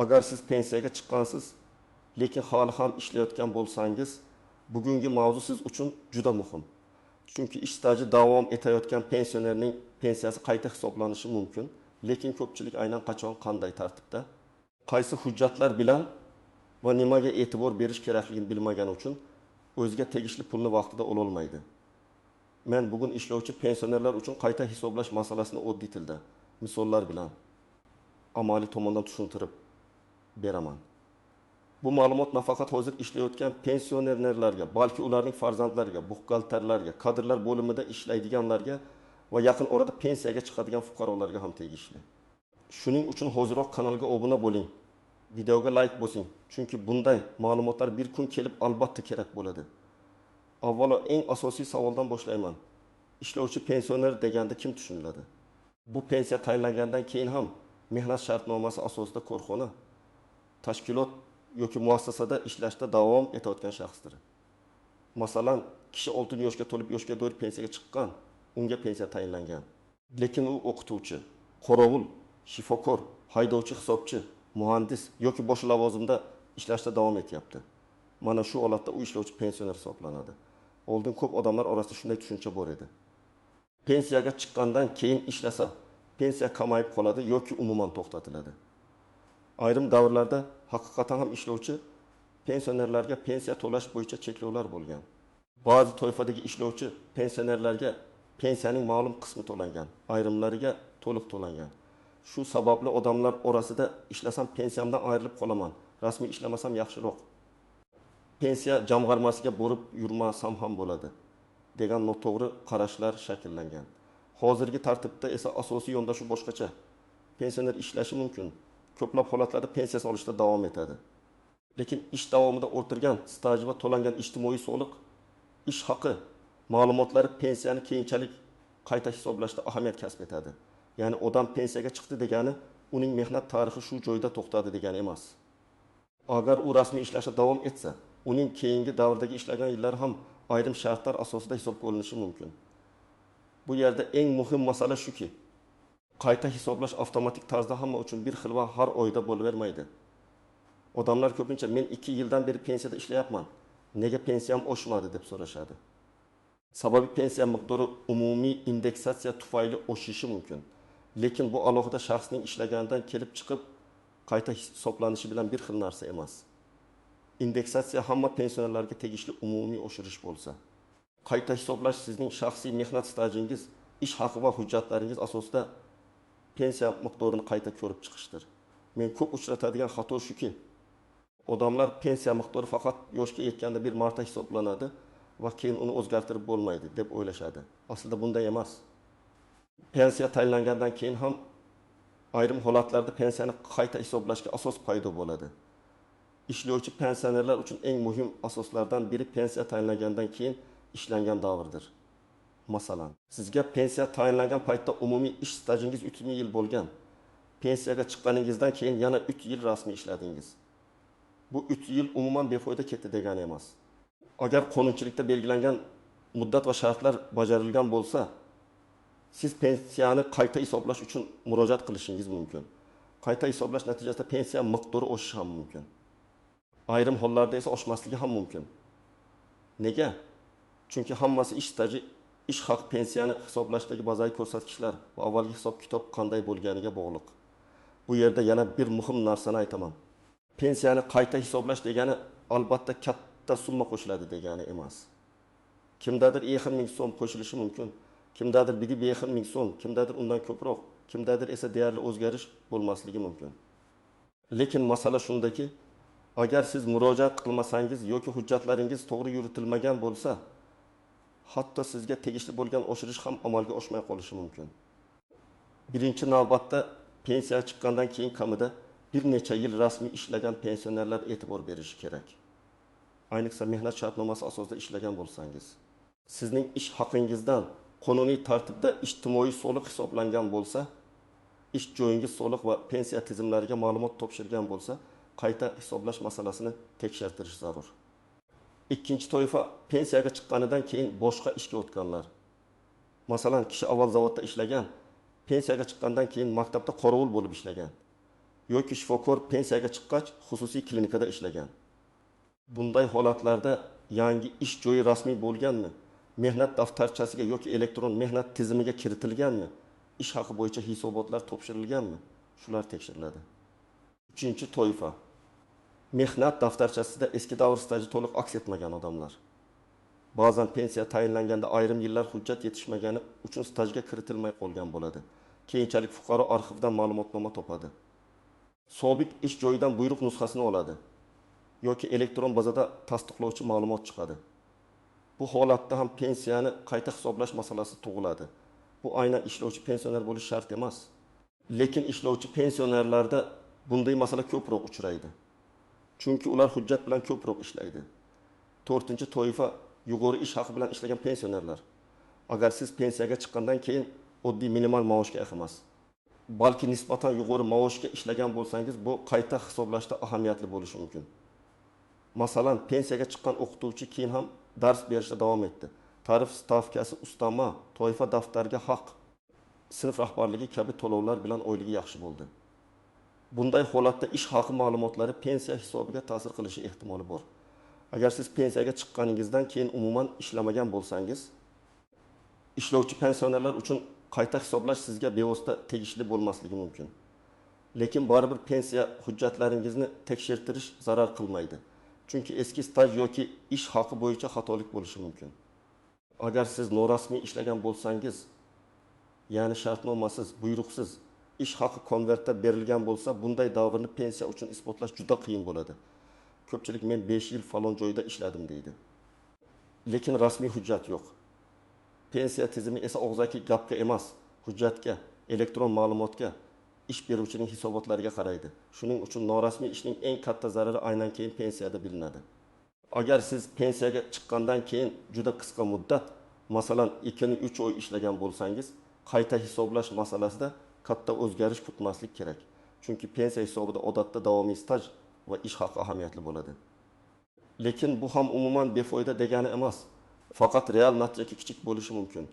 Agar siz pensiyaga chiqqansiz, lekin hali ham ishlayotgan bo'lsangiz, bugungi mavzu siz uchun juda muhim. Chunki ish staji davom etayotgan pensionerning pensiyasi qayta hisoblanishi mumkin, lekin ko'pchilik aynan qachon, qanday tartibda, qaysi hujjatlar bilan va nimaga e'tibor berish kerakligini bilmagani uchun o'ziga tegishli pulni vaqtida ola olmaydi. Men bugun ishlovchi pensionerlar uchun qayta hisoblash masalasini oddiy tilda, misollar bilan amaliy tomondan tushuntirib beraman. Bu ma'lumot nafaqat hozir ishlayotgan pensionerlarga, balki ularning farzandlariga, buxgalterlarga, kadrlar bo'limida ishlaydiganlarga va yaqin orada pensiyaga chiqadigan fuqarolarga ham tegishli. Shuning uchun hoziroq kanalga obuna bo'ling. Videoga like bosing. Chunki bunday ma'lumotlar bir kun kelib albatta kerak bo'ladi. Avvalo eng asosiy savoldan boshlayman. Ishlovchi pensioner deganda kim tushuniladi? Bu pensiya tayinlangandan keyin ham mehnat shartnomasi asosida korxona, tashkilot yoki muassasada ishlashda davom etayotgan shaxsdir. Masalan, kishi 6 yoshga to'lib yoshga do'yib pensiyaga chiqqan, unga pensiya tayinlangan. Lekin u o'qituvchi, qorovul, shifokor, haydovchi, hisobchi, muhandis yoki boshqa lavozimda ishlashda davom etyapti. Mana shu holatda u ishlovchi pensioner hisoblanadi. Oldin ko'p odamlar orasida shunday tushuncha bor edi. Pensiyaga chiqqandan keyin ishlasa, pensiya kamayib qoladi yoki umuman to'xtatiladi. Ayrim davrlarda haqiqatan ham ishlovchi pensionerlarga pensiya to'lash bo'yicha cheklovlar bo'lgan. Ba'zi toifadagi ishlovchi pensionerlarga pensiyaning ma'lum qismi to'langan, ayrimlariga to'liq to'langan. Shu sababli odamlar orasida ishlasam pensiyamdan ayrilib qolaman, rasmiy ishlamasam yaxshiroq, pensiya jamg'armasiga borib yurmasam ham bo'ladi degan noto'g'ri qarashlar shakllangan. Hozirgi tartibda esa asosiy yondashuv boshqacha. Pensioner ishlashi mumkin, ko'plab holatlarda pensiya olishda davom etadi. Lekin ish davomida o'tirgan staj va to'langan ijtimoiy soliq, ish haqi ma'lumotlari pensiyani keyinchalik qayta hisoblashda ahamiyat kasb etadi. Ya'ni odam pensiyaga chiqdi degani uning mehnat tarixi shu joyda to'xtadi degani emas. Agar u rasmiy ishlashda davom etsa, uning keyingi davrdagi ishlagan yillari ham ayrim shartlar asosida hisobga olinishi mumkin. Bu yerda eng muhim masala shuki, qayta hisoblash avtomatik tarzda hamma uchun bir xil va har oyda bo'lavermaydi. Odamlar ko'pincha men 2 yildan beri pensiyada ishlayapman, nega pensiyam oshmadi deb so'rashadi. Sababi pensiya miqdori umumiy indeksatsiya tufayli oshishi mumkin. Lekin bu alohida shaxsning ishlaganidan kelib chiqib qayta hisoblanishi bilan bir xil narsa emas. Indeksatsiya hamma pensionerlarga tegishli umumiy oshirish bo'lsa, qayta hisoblash sizning shaxsiy mehnat stajingiz, ish haqi va hujjatlaringiz asosida pensiya miqdorini qayta ko'rib chiqishdir. Men ko'p uchratadigan xato shuki, odamlar pensiya miqdori faqat yoshga yetganda bir marta hisoblanadi va keyin uni o'zgartirib bo'lmaydi deb o'ylashadi. Aslida bunday emas. Pensiya tayinlangandan keyin ham ayrim holatlarda pensiyani qayta hisoblashga asos paydo bo'ladi. Ishlovchi pensionerlar uchun eng muhim asoslardan biri pensiya tayinlangandan keyin ishlangan davrdir. Masalan, sizga pensiya tayinlangan paytda umumiy ish stajingiz 3 yil bo'lgan. Pensiyaga chiqqaningizdan keyin yana 3 yil rasmiy ishladingiz. Bu 3 yil umuman befoyda ketdi degani emas. Agar qonunchilikda belgilangan muddat va shartlar bajarilgan bo'lsa, siz pensiyani qayta hisoblash uchun murojaat qilishingiz mumkin. Qayta hisoblash natijasida pensiya miqdori oshishi ham mumkin. Ayrim hollarda esa oshmasligi ham mumkin. Nega? Chunki hammasi ish staji, ish haq pensiyani hisoblashdagi bazaviy ko'rsatkichlar va avvalgi hisob-kitob qanday bo'lganiga bog'liq. Bu yerda yana bir muhim narsani aytaman. Pensiyani qayta hisoblash degani albatta katta summa qo'shiladi degani emas. Kimdadir 1000 so'm qo'shilishi mumkin, kimdadir 1000 so'm, kimdadir undan ko'proq, kimdadir esa deyarli o'zgarish bo'lmasligi mumkin. Lekin masala shundaki, agar siz murojaat qilmasangiz yoki hujjatlaringiz to'g'ri yuritilmagan bo'lsa, hatto sizga tegishli bo'lgan oshirish ham amalga oshmay qolishi mumkin. Birinchi navbatda pensiya chiqqandan keyin kamida bir necha yil rasmiy ishlagan pensionerlar e'tibor berishi kerak. Ayniqsa mehnat shartnomasi asosida ishlagan bo'lsangiz, sizning ish haqingizdan qonuniy tartibda ijtimoiy soliq hisoblangan bo'lsa, ish joyingiz soliq va pensiya tizimlariga ma'lumot topshirgan bo'lsa, qayta hisoblash masalasini tekshirtirish zarur. Ikkinchi toifa pensiyaga chiqqanidan keyin boshqa ishga o'tganlar. Masalan, kishi avval zavodda ishlagan, pensiyaga chiqqandan keyin maktabda qorovul bo'lib ishlagan yoki shifokor pensiyaga chiqqach xususiy klinikada ishlagan. Bunday holatlarda yangi ish joyi rasmiy bo'lganmi, mehnat daftarchasiga yoki elektron mehnat tizimiga kiritilganmi, ish haqi bo'yicha hisobotlar topshirilganmi, shular tekshiriladi. 3-toifa. Mehnat daftarchasida eski davr staji to'liq aks etmagan odamlar. Ba'zan pensiya tayinlanganda ayrim yillar hujjat yetishmagani uchun stajga kiritilmay qolgan bo'ladi. Keyinchalik fuqaro arxivdan ma'lumotnoma topadi. Sobiq ish joyidan buyruq nusxasini oladi yoki elektron bazada tasdiqlovchi ma'lumot chiqadi. Bu holatda ham pensiyani qayta hisoblash masalasi tug'iladi. Bu aynan ishlovchi pensioner bo'lish shart emas. Lekin ishlovchi pensionerlarda bunday masala ko'proq uchraydi. Chunki ular hujjat bilan ko'proq ishlaydi. 4-toifa yuqori ish haqi bilan ishlagan pensionerlar. Agar siz pensiyaga chiqqandan keyin oddiy minimal maoshga emas, balki nisbatan yuqori maoshga ishlagan bo'lsangiz, bu qayta hisoblashda ahamiyatli bo'lishi mumkin. Masalan, pensiyaga chiqqan o'qituvchi keyin ham dars berishda davom etdi. Tarif stavkasi ustama, toifa daftariga haq, sinf rahbarligi kabi to'lovlar bilan oyligi yaxshi bo'ldi. Bunday holatda ish haqi ma'lumotlari pensiya hisobiga ta'sir qilishi ehtimoli bor. Agar siz pensiyaga chiqqaningizdan keyin umuman ishlamagan bo'lsangiz, ishlovchi pensionerlar uchun qayta hisoblash sizga bevosita tegishli bo'lmasligi mumkin. Lekin baribir pensiya hujjatlaringizni tekshirtirish zarar qilmaydi. Chunki eski staj yoki ish haqi bo'yicha xatolik bo'lishi mumkin. Agar siz norasmiy ishlagan bo'lsangiz, ya'ni shartnomasiz, buyruqsiz ish haqi konvertda berilgan bo'lsa, bunday davrni pensiya uchun isbotlash juda qiyin bo'ladi. Ko'pchilik men 5 yil falon joyda ishladim deydi. Lekin rasmiy hujjat yo'q. Pensiya tizimi esa og'zaki gapga emas, hujjatga, elektron ma'lumotga, ish beruvchining hisobotlariga qaraydi. Shuning uchun norasmiy ishning eng katta zarari aynan keyin pensiyada bilinadi. Agar siz pensiyaga chiqqandan keyin juda qisqa muddat, masalan 2-3 oy ishlagan bo'lsangiz, qayta hisoblash masalasida katta o'zgarish kutmaslik kerak. Chunki pensiya hisobida odatda davomiy staj va ish haqi ahamiyatli bo'ladi. Lekin bu ham umuman befoyda degani emas. Faqat real natijaga kichik bo'lishi mumkin.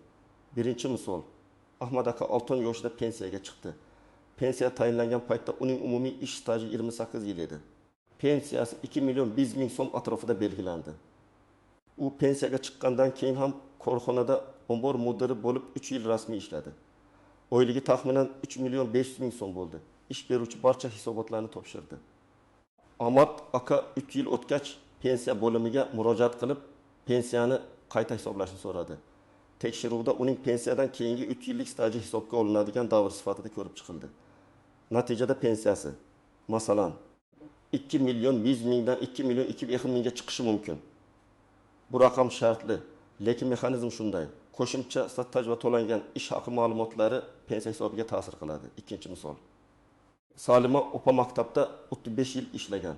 Birinchi misol, Ahmad aka 6 yoshida pensiyaga chiqdi. Pensiya tayinlangan paytda uning umumiy ish staji 28 yil edi. Pensiyasi 2.100.000 so'm atrofida belgilandi. U pensiyaga chiqqandan keyin ham korxonada ombor mudiri bo'lib 3 yil rasmiy ishladi. Oyligi taxminan 3.500.000 so'm bo'ldi. Ish beruvchi barcha hisobotlarni topshirdi. Ahmad aka 3 yil o'tgach pensiya bo'limiga murojaat qilib, pensiyani qayta hisoblashni so'radi. Tekshiruvda uning pensiyadan keyingi 3 yillik staji hisobga olinadigan davr sifatida ko'rib chiqildi. Natijada pensiyasi, masalan, 2.100.000 dan 2.200.000 ga chiqishi mumkin. Bu raqam shartli, lekin mexanizm shunday. Qo'shimcha staj va to'langan ish haqi ma'lumotlari pensiya hisobiga ta'sir qiladi. Ikkinchi misol. Salima opa maktabda 35 yil ishlagan.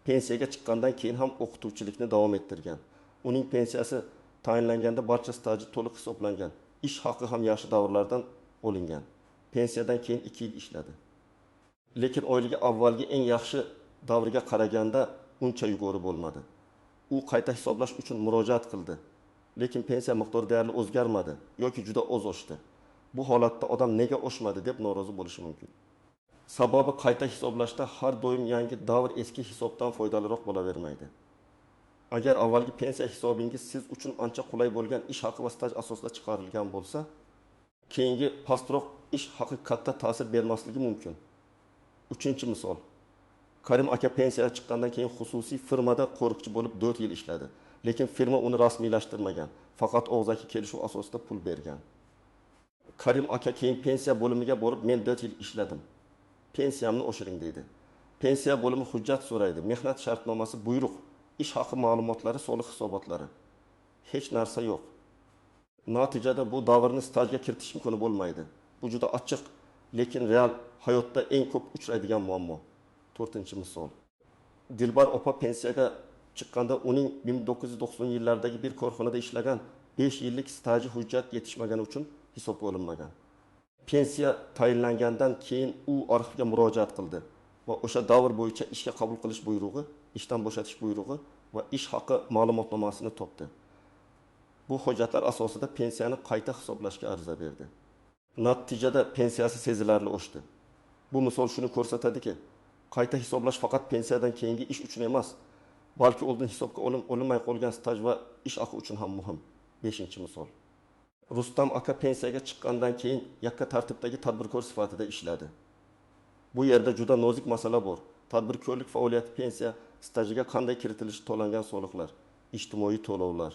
Pensiyaga chiqqandan keyin ham o'qituvchilikni davom ettirgan. Uning pensiyasi tayinlanganda barcha staji to'liq hisoblangan. Ish haqi ham yaxshi davrlardan olingan. Pensiyadan keyin 2 yil ishladi. Lekin oyligi avvalgi eng yaxshi davriga qaraganda uncha yuqori bo'lmadi. U qayta hisoblash uchun murojaat qildi. Lekin pensiya miqdori deyarli o'zgarmadi yoki juda oz oshdi. Bu holatda odam nega oshmadi deb norozi bo'lishi mumkin. Sababi qayta hisoblashda har doim yangi davr eski hisobdan foydaliroq bo'lavermaydi. Agar avvalgi pensiya hisobingiz siz uchun ancha qulay bo'lgan ish haqi va staj asosida chiqarilgan bo'lsa, keyingi pastroq ish haqi katta ta'sir bermasligi mumkin. 3-misol. Karim aka pensiyaga chiqqandan keyin xususiy firmada qo'riqchi bo'lib 4 yil ishladi. Lekin firma uni rasmiylashtirmagan, faqat og'zaki kelishuv asosida pul bergan. Karim aka keyin pensiya bo'limiga borib, men 4 yil ishladim. Pensiyamni oshiring deydi. Pensiya bo'limi hujjat so'raydi, mehnat shartnomasi, buyruq, ish haqi ma'lumotlari, soliq hisobotlari. Hech narsa yo'q. Natijada bu davrni stajga kiritish imkoni bo'lmaydi. Bu juda ochiq, lekin real hayotda eng ko'p uchraydigan muammo. 4-misol. Dilbar opa pensiyaga chiqqanda uning 1990 yillardagi bir korxonada ishlagan 5 yillik staji hujjat yetishmagani uchun hisobga olinmagan. Pensiya tayinlangandan keyin u arxivga murojaat qildi va o'sha davr bo'yicha ishga qabul qilish buyrug'i, ishdan bo'shatish buyrug'i va ish haqi ma'lumotnomasini topdi. Bu hujjatlar asosida pensiyani qayta hisoblashga ariza berdi. Natijada pensiyasi sezilarli oshdi. Bu misol shuni ko'rsatadiki, Qayta hisoblash faqat pensiyadan keyingi ish uchun emas, balki oldin hisobga olinmay qolgan staj va ish haqi uchun ham muhim. 5-misol. Rustam aka pensiyaga chiqqandan keyin yakka tartibdagi tadbirkor sifatida ishladi. Bu yerda juda nozik masala bor. Tadbirkorlik faoliyati pensiya stajiga qanday kiritilishi to'langan soliqlar, ijtimoiy to'lovlar,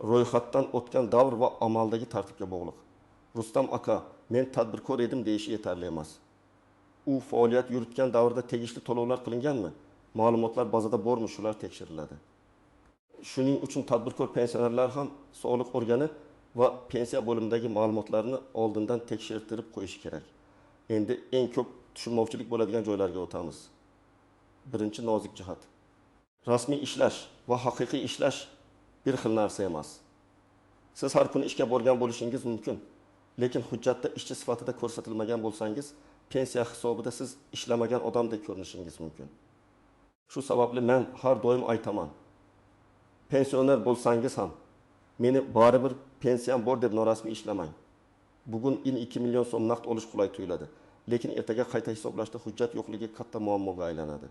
ro'yxatdan o'tgan davr va amaldagi tartibga bog'liq. Rustam aka, men tadbirkor edim deyishi yetarli emas. U faoliyat yuritgan davrda tegishli to'lovlar qilinganmi? Ma'lumotlar bazada bormi? Shular tekshiriladi. Shuning uchun tadbirkor pensionerlar ham soliq organi va pensiya bo'limidagi ma'lumotlarni oldindan tekshirtirib qo'yishi kerak. Endi eng ko'p tushunmovchilik bo'ladigan joylarga o'tamiz. Birinchi nozik jihat. Rasmiy ishlash va haqiqiy ishlash bir xil narsa emas. Siz har kuni ishga borgan bo'lishingiz mumkin, lekin hujjatda ishchi sifatida ko'rsatilmagan bo'lsangiz, pensiya hisobida siz ishlamagan odamdek ko'rinishingiz mumkin. Shu sababli men har doim aytaman. Pensioner bo'lsangiz ham meni baribir pensiyam bor deb norasmiy ishlamang. Bugun 2 million so'm naqd olish qulay tuyuladi, lekin ertaga qayta hisoblashda hujjat yo'qligi katta muammoga aylanadi.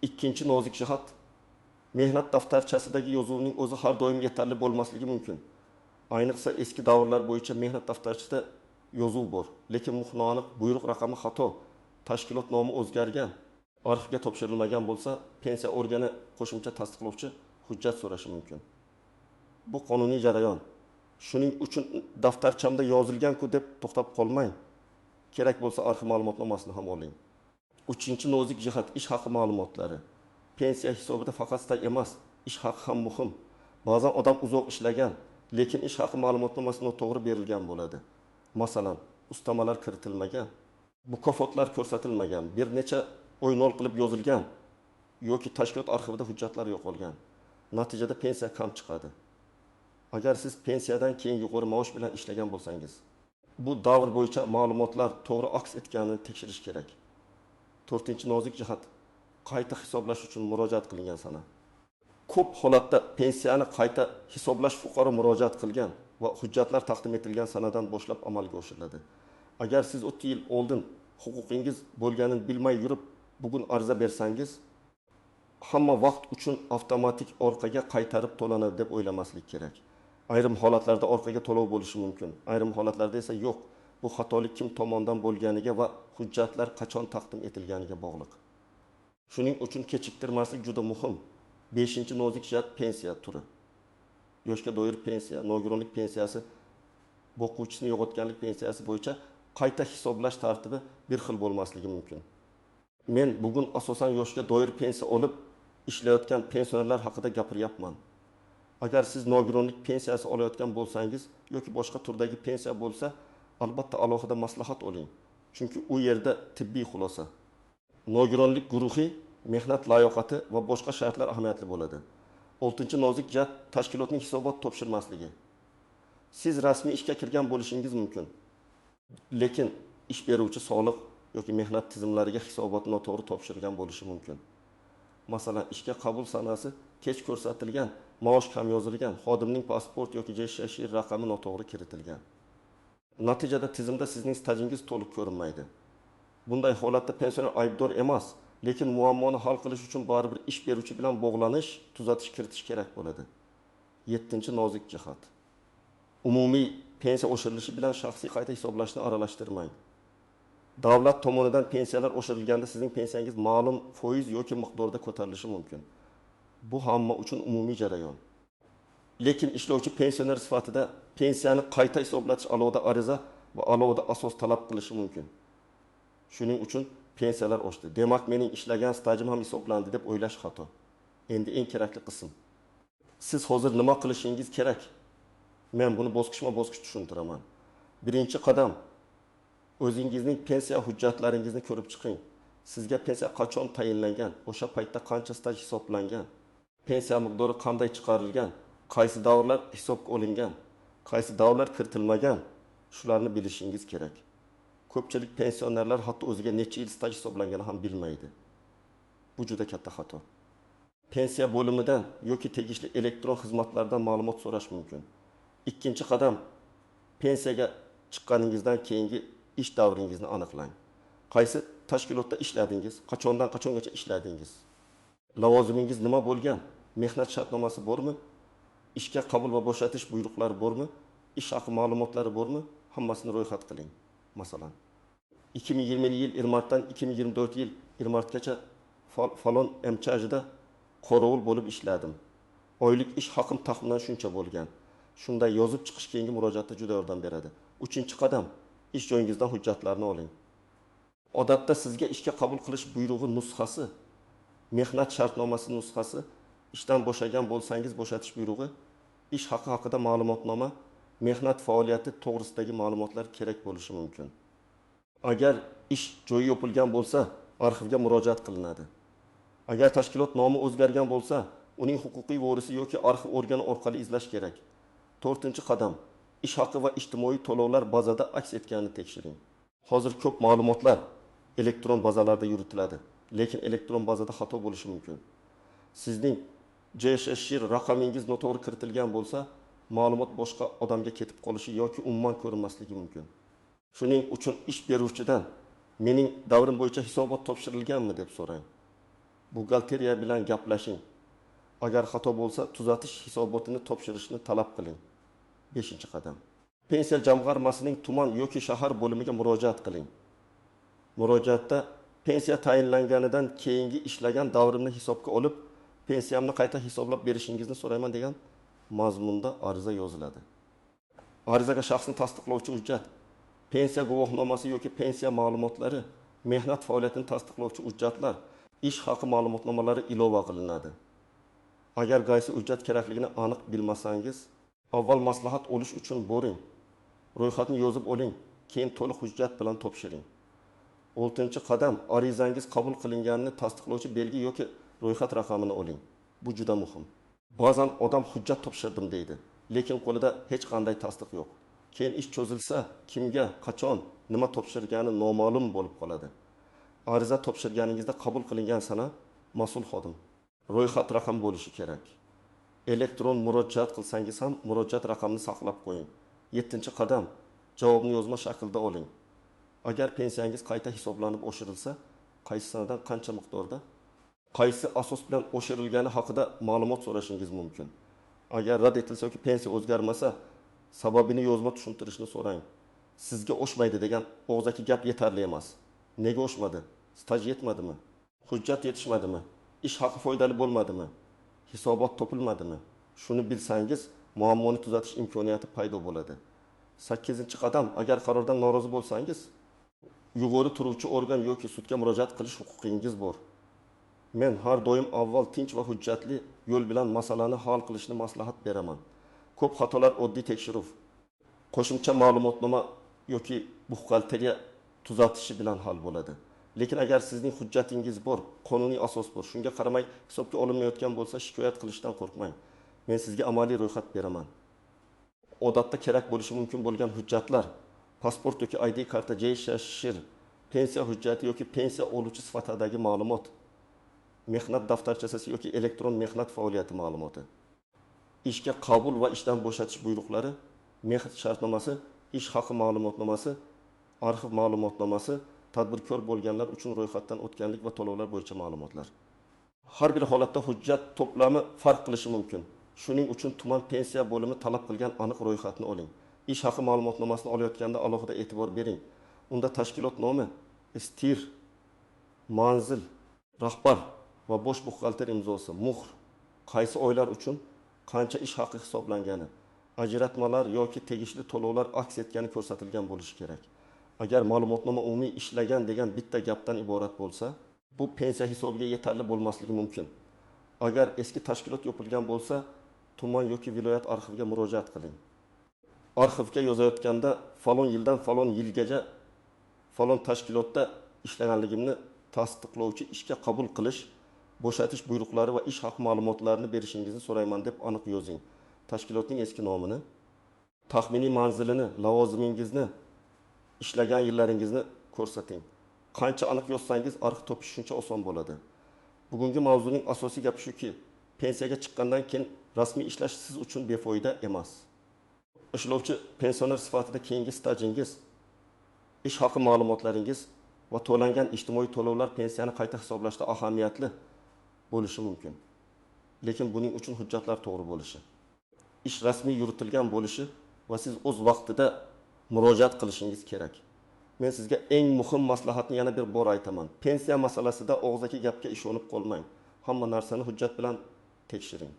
Ikkinchi nozik jihat, mehnat daftarchasidagi yozuvning o'zi har doim yetarli bo'lmasligi mumkin. Ayniqsa eski davrlar bo'yicha mehnat daftarchasida yozuv bor, lekin muhnoaniq buyruq raqami xato, tashkilot nomi o'zgargan, arxivga topshirilmagan bo'lsa, pensiya organi qo'shimcha tasdiqlovchi hujjat so'rashi mumkin. Bu qonuniy jarayon. Shuning uchun daftarchamda yozilgan-ku deb to'xtab qolmang. Kerak bo'lsa arxiv ma'lumotnomasini ham oling. Uchinchi nozik jihat, ish haqi ma'lumotlari. Pensiya hisobida faqat staj emas, ish haqi ham muhim. Ba'zan odam uzoq ishlagan, lekin ish haqi ma'lumotnomasi noto'g'ri berilgan bo'ladi. Masalan, ustamalar kiritilmagan, mukofotlar ko'rsatilmagan, bir necha o'ynol qilib yozilgan yoki tashkilot arxivida hujjatlar yo'qolgan. Natijada pensiya kam chiqadi. Agar siz pensiyadan keyin yuqori maosh bilan ishlagan bo'lsangiz, bu davr bo'yicha ma'lumotlar to'g'ri aks etganini tekshirish kerak. 4-nozik jihat, qayta hisoblash uchun murojaat qilingan sana. Ko'p holatda pensiyani qayta hisoblash fuqaro murojaat qilgan va hujjatlar taqdim etilgan sanadan boshlab amalga oshiriladi. Agar siz 30 yil oldin huquqingiz bo'lganini bilmay yurib, bugun ariza bersangiz, hamma vaqt uchun avtomatik orqaga qaytarib to'lanadi deb o'ylamaslik kerak. Ayrim holatlarda orqaga to'lov bo'lishi mumkin. Ayrim holatlarda esa yo'q. Bu xatolik kim tomonidan bo'lganiga va hujjatlar qachon taqdim etilganiga bog'liq. Shuning uchun kechiktirmaslik juda muhim. 5-nozik jihat, pensiya turi. Yoshga doir pensiya, nogironlik pensiyasi, boquvchisini yo'qotganlik pensiyasi bo'yicha qayta hisoblash tartibi bir xil bo'lmasligi mumkin. Men bugun asosan yoshga doir pensiya olib ishlayotgan pensionerlar haqida gapiryapman. Agar siz nogironlik pensiyasi olayotgan bo'lsangiz yoki boshqa turdagi pensiya bo'lsa, albatta alohida maslahat oling. Chunki u yerda tibbiy xulosa, nogironlik guruhi, mehnat layoqati va boshqa shartlar ahamiyatli bo'ladi. 6-nozik jihat, tashkilotning hisobot topshirmasligi. Siz rasmiy ishga kirgan bo'lishingiz mumkin, lekin ish beruvchi soliq yoki mehnat tizimlariga hisobot noto'g'ri topshirgan bo'lishi mumkin. Masalan, ishga qabul sanasi kech ko'rsatilgan, maosh kam yozilgan, xodimning pasport yoki JSH raqami noto'g'ri kiritilgan. Natijada tizimda sizning stajingiz to'liq ko'rinmaydi. Bunday holatda pensioner aybdor emas, lekin muammoni hal qilish uchun baribir ish beruvchi bilan bog'lanish, tuzatish kiritish kerak bo'ladi. 7-nozik jihat. Umumiy pensiya oshirilishi bilan shaxsiy qayta hisoblashni aralashtirmang. Davlat tomonidan pensiyalar oshirilganda sizning pensiyangiz ma'lum foiz yoki miqdorda ko'tarilishi mumkin. Bu hamma uchun umumiy jarayon. Lekin ishlovchi pensioner sifatida pensiyani qayta hisoblatish alohida ariza va alohida asos talab qilishi mumkin. Shuning uchun pensiyalar oshdi. Demak, mening ishlagan stajim ham hisoblandi deb o'ylash xato. Endi eng kerakli qism. Siz hozir nima qilishingiz kerak? Men buni bosqichma-bosqich tushuntiraman. Birinchi qadam, o'zingizning pensiya hujjatlaringizni ko'rib chiqing. Sizga pensiya qachon tayinlangan, o'sha paytda qancha staj hisoblangan, pensiya miqdori qanday chiqarilgan, qaysi davrlar hisobga olingan, qaysi davrlar kiritilmagan, shularni bilishingiz kerak. Ko'pchilik pensionerlar hatto o'ziga necha yil staj hisoblanganini ham bilmaydi. Bu juda katta xato. Pensiya bo'limidan yoki tegishli elektron xizmatlardan ma'lumot so'rash mumkin. Ikkinchi qadam, pensiyaga chiqqaningizdan keyingi ish davringizni aniqlang. Qaysi tashkilotda ishladingiz? Qachondan qachongacha ishladingiz? Lavozimingiz nima bo'lgan? Mehnat shartnomasi bormi? Ishga qabul va bo'shatish buyruqlari bormi? Ish haqi ma'lumotlari bormi? Hammasini ro'yxat qiling. Masalan, 2020 yil 1 martdan 2024 yil 1 martgacha falon MCH'da qorovul bo'lib ishladim. Oylik ish haqim taxminan shuncha bo'lgan. Shunday yozib chiqish keyingi murojaatda juda yordam beradi. 3-qadam, ish joyingizdan hujjatlarni oling. Odatda sizga ishga qabul qilish buyrug'i nusxasi, mehnat shartnomasi nusxasi, ishdan bo'shagan bo'lsangiz bo'shatish buyrug'i, ish haqi haqida ma'lumotnoma, mehnat faoliyati to'g'risidagi ma'lumotlar kerak bo'lishi mumkin. Agar ish joyi yopilgan bo'lsa, arxivga murojaat qilinadi. Agar tashkilot nomi o'zgargan bo'lsa, uning huquqiy vorisi yoki arxiv organi orqali izlash kerak. 4-qadam, ish haqi va ijtimoiy to'lovlar bazada aks etganini tekshiring. Hozir ko'p ma'lumotlar elektron bazalarda yuritiladi, lekin elektron bazada xato bo'lishi mumkin. Sizning JSHR raqamingiz noto'g'ri kiritilgan bo'lsa, ma'lumot boshqa odamga ketib qolishi yoki umuman ko'rinmasligi mumkin. Shuning uchun ish beruvchidan mening davrim bo'yicha hisobot topshirilganmi deb so'rang. Buxgalteriya bilan gaplashing. Agar xato bo'lsa, tuzatish hisobotini topshirishni talab qiling. 5-qadam. Pensiya jamg'armasining tuman yoki shahar bo'limiga murojaat qiling. Murojaatda pensiya tayinlanganidan keyingi ishlagan davrimni hisobga olib, pensiyamni qayta hisoblab berishingizni so'rayman degan mazmunda ariza yoziladi. Arizaga shaxsni tasdiqlovchi hujjat, pensiya guvohnomasi yoki pensiya ma'lumotlari, mehnat faoliyatini tasdiqlovchi hujjatlar, ish haqi ma'lumotnomalari ilova qilinadi. Agar qaysi hujjat kerakligini aniq bilmasangiz, avval maslahat olish uchun boring. Ro'yxatni yozib oling, keyin to'liq hujjat bilan topshiring. 6-qadam, arizangiz qabul qilinganini tasdiqlovchi belgi yoki ro'yxat raqamini oling. Bu juda muhim. Ba'zan odam hujjat topshirdim deydi, lekin qo'lida hech qanday tasdiq yo'q. Keyin ish cho'zilsa, kimga, qachon, nima topshirgani noma'lum bo'lib qoladi. Ariza topshirganingizda qabul qilingan sana mas'ul xodim. Ro'yxat raqam bo'lishi kerak. Elektron murojaat qilsangiz ham murojaat raqamini saqlab qo'ying. 7-qadam, javobni yozma shaklda oling. Agar pensiyangiz qayta hisoblanib oshirilsa, qaysi sanadan qancha miqdorda, qaysi asos bilan oshirilgani haqida ma'lumot so'rashingiz mumkin. Agar rad etilsa yoki pensiya o'zgarmasa, sababini yozma tushuntirishni so'rang. Sizga oshmaydi degan og'zaki gap yetarli emas. Nega oshmadi? Staj yetmadimi? Hujjat yetishmadimi? Ish haqi foydali bo'lmadimi? Hisobot topilmadimi? Shuni bilsangiz, muammoni tuzatish imkoniyati paydo bo'ladi. 8-qadam, agar qarordan norozi bo'lsangiz, yuqori turuvchi organ yoki sudga murojaat qilish huquqingiz bor. Men har doim avval tinch va hujjatli yo'l bilan masalani hal qilishni maslahat beraman. Ko'p xatolar oddiy tekshiruv, qo'shimcha ma'lumotnoma yoki buxgalteriya tuzatishi bilan hal bo'ladi. Lekin agar sizning hujjatingiz bor, qonuniy asos bor, shunga qaramay hisobga olinmayotgan bo'lsa, shikoyat qilishdan qo'rqmang. Men sizga amaliy ro'yxat beraman. Odatda kerak bo'lishi mumkin bo'lgan hujjatlar: pasport yoki ID karta, JSHR, pensiya hujjati yoki pensiya oluvchi sifatidagi ma'lumot, mehnat daftarchasi yoki elektron mehnat faoliyati ma'lumoti, ishga qabul va ishdan bo'shatish buyruqlari, mehnat shartnomasi, ish haqi ma'lumotnomasi, arxiv ma'lumotnomasi, tadbirkor bo'lganlar uchun ro'yxatdan o'tganlik va to'lovlar bo'yicha ma'lumotlar. Har bir holatda hujjat to'plami farq qilishi mumkin. Shuning uchun tuman pensiya bo'limi talab qilgan aniq ro'yxatni oling. Ish haqi ma'lumotnomasini olayotganda alohida e'tibor bering. Unda tashkilot nomi, istir, manzil, rahbar va bosh buxgalter imzosi, muhr, qaysi oylar uchun qancha ish haqi hisoblangani, ajratmalar yoki tegishli to'lovlar aks etgani ko'rsatilgan bo'lishi kerak. Agar ma'lumotnoma umumiy ishlagan degan bitta gapdan iborat bo'lsa, bu pensiya hisobiga yetarli bo'lmasligi mumkin. Agar eski tashkilot yopilgan bo'lsa, tuman yoki viloyat arxiviga murojaat qiling. Arxivga yozayotganda falon yildan falon yilgacha falon tashkilotda ishlaganligimni tasdiqlovchi ishga qabul qilish, bo'shatish buyruqlari va ish haqi ma'lumotlarini berishingizni so'rayman deb aniq yozing. Tashkilotning eski nomini, taxminiy manzilini, lavozimingizni, ishlagan yillaringizni ko'rsating. Qancha aniq yozsangiz, arxiv topish shuncha oson bo'ladi. Bugungi mavzuning asosiy gapi shuki, pensiyaga chiqqandan keyin rasmiy ishlash siz uchun befoyda emas. Ishlovchi pensioner sifatida keyingi stajingiz, ish haqi ma'lumotlaringiz, va to'langan ijtimoiy to'lovlar pensiyani qayta hisoblashda ahamiyatli bo'lishi mumkin. Lekin buning uchun hujjatlar to'g'ri bo'lishi, ish rasmiy yuritilgan bo'lishi va siz o'z vaqtida murojaat qilishingiz kerak. Men sizga eng muhim maslahatni yana bir bor aytaman. Pensiya masalasida og'zaki gapga ishonib qolmang. Hamma narsani hujjat bilan tekshiring.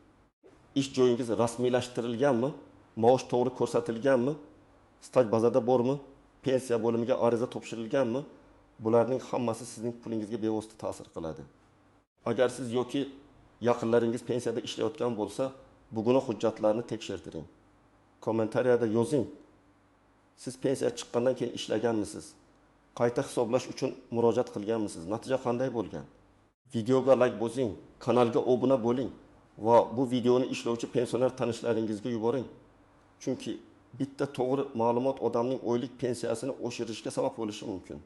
Ish joyingiz rasmiylashtirilganmi? Maosh to'g'ri ko'rsatilganmi? Staj bazada bormi? Pensiya bo'limiga ariza topshirilganmi? Bularning hammasi sizning pulingizga bevosita ta'sir qiladi. Agar siz yoki yaqinlaringiz pensiyada ishlayotgan bo'lsa, buguna hujjatlarni tekshirtiring. Kommentariyada yozing. Siz pensiya chiqqandan keyin ishlaganmisiz? Qayta hisoblash uchun murojaat qilganmisiz? Natija qanday bo'lgan? Videoga like bosing, kanalga obuna bo'ling va bu videoni ishlovchi pensioner tanishlaringizga yuboring. Chunki bitta to'g'ri ma'lumot odamning oylik pensiyasini oshirishga sabab bo'lishi mumkin.